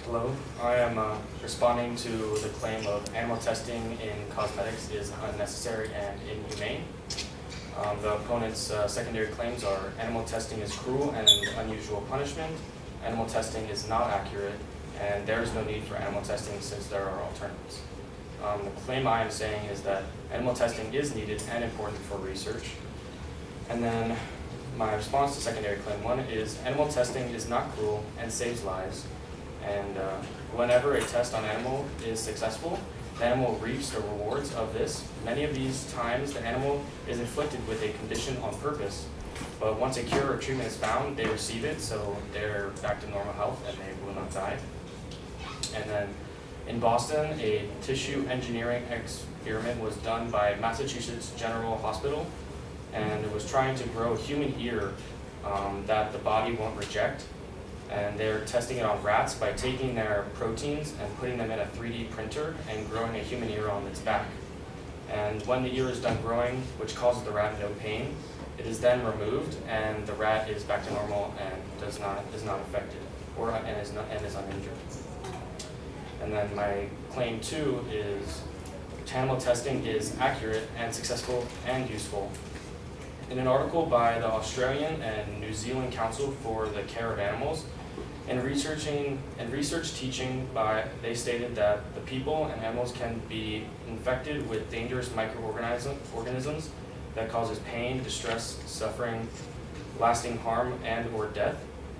Hello, I am responding to the claim of animal testing in cosmetics is unnecessary and inhumane. The opponent's secondary claims are animal testing is cruel and unusual punishment, animal testing is not accurate, and there is no need for animal testing since there are alternatives. The claim I am saying is that animal testing is needed and important for research. And then my response to secondary claim 1 is animal testing is not cruel and saves lives. And whenever a test on animal is successful, the animal reaps the rewards of this. Many of these times, the animal is inflicted with a condition on purpose, but once a cure or treatment is found, they receive it, so they're back to normal health and they will not die. And then in Boston, a tissue engineering experiment was done by Massachusetts General Hospital, and it was trying to grow a human ear that the body won't reject. And they're testing it on rats by taking their proteins and putting them in a 3D printer and growing a human ear on its back. And when the ear is done growing, which causes the rat no pain, it is then removed and the rat is back to normal and is not affected and is uninjured. And then my claim 2 is animal testing is accurate and successful and useful. In an article by the Australian and New Zealand Council for the Care of Animals, in research teaching they stated that the people and animals can be infected with dangerous microorganisms that causes pain, distress, suffering, lasting harm, and or death.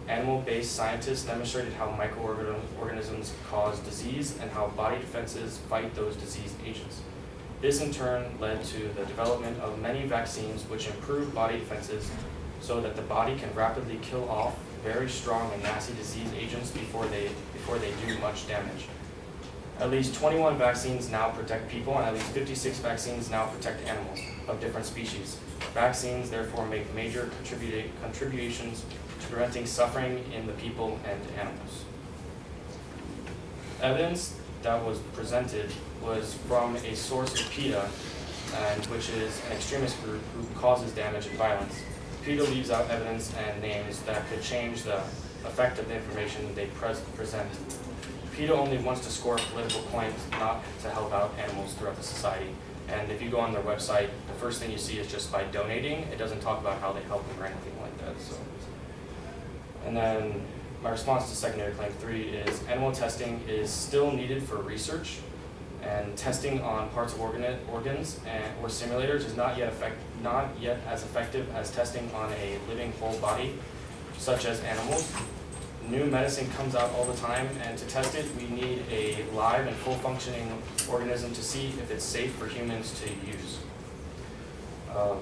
Animal-based scientists demonstrated how microorganisms cause disease and how body defenses fight those disease agents. This in turn led to the development of many vaccines which improve body defenses so that the body can rapidly kill off very strong and nasty disease agents before they do much damage. At least 21 vaccines now protect people, and at least 56 vaccines now protect animals of different species. Vaccines therefore make major contributions to preventing suffering in the people and animals. Evidence that was presented was from a source of PETA, which is an extremist group who causes damage and violence. PETA leaves out evidence and names that could change the effect of the information they present. PETA only wants to score political points, not to help out animals throughout the society. And if you go on their website, the first thing you see is just by donating. It doesn't talk about how they help them or anything like that. So, and then my response to secondary claim 3 is animal testing is still needed for research, and testing on parts of organs or simulators is not yet as effective as testing on a living whole body, such as animals. New medicine comes out all the time, and to test it, we need a live and full functioning organism to see if it's safe for humans to use.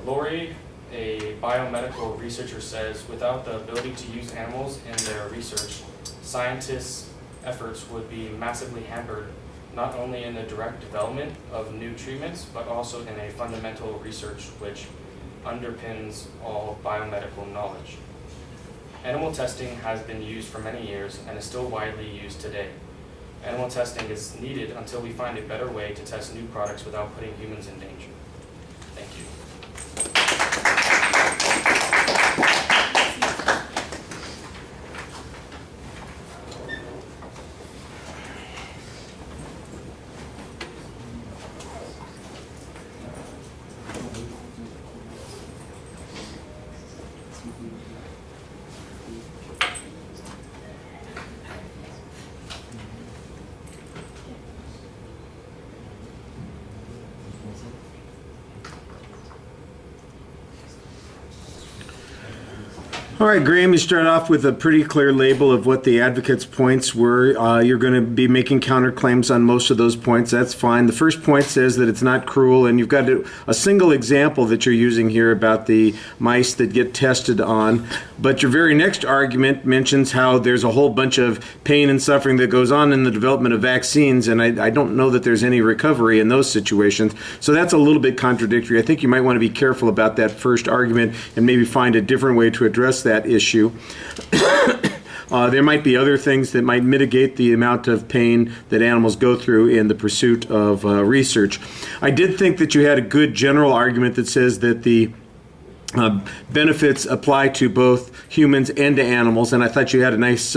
Lori, a biomedical researcher, says, without the ability to use animals in their research, scientists' efforts would be massively hampered, not only in the direct development of new treatments, but also in a fundamental research which underpins all biomedical knowledge. Animal testing has been used for many years and is still widely used today. Animal testing is needed until we find a better way to test new products without putting humans in danger. Thank you. All right, Graham, you start off with a pretty clear label of what the advocate's points were. You're going to be making counterclaims on most of those points. That's fine. The first point says that it's not cruel, and you've got a single example that you're using here about the mice that get tested on. But your very next argument mentions how there's a whole bunch of pain and suffering that goes on in the development of vaccines, and I don't know that there's any recovery in those situations. So that's a little bit contradictory. I think you might want to be careful about that first argument and maybe find a different way to address that issue. There might be other things that might mitigate the amount of pain that animals go through in the pursuit of research. I did think that you had a good general argument that says that the benefits apply to both humans and to animals, and I thought you had a nice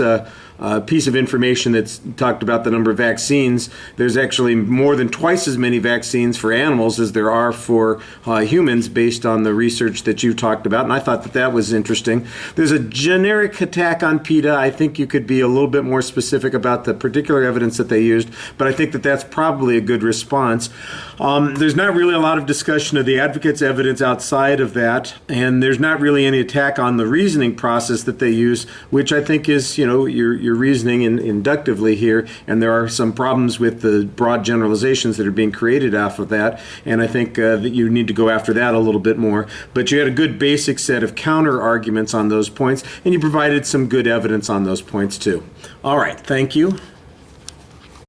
piece of information that's talked about the number of vaccines. There's actually more than twice as many vaccines for animals as there are for humans based on the research that you talked about, and I thought that that was interesting. There's a generic attack on PETA. I think you could be a little bit more specific about the particular evidence that they used, but I think that that's probably a good response. There's not really a lot of discussion of the advocates' evidence outside of that, and there's not really any attack on the reasoning process that they use, which I think is, you're reasoning inductively here, and there are some problems with the broad generalizations that are being created off of that, and I think that you need to go after that a little bit more. But you had a good basic set of counter arguments on those points, and you provided some good evidence on those points too. All right, thank you.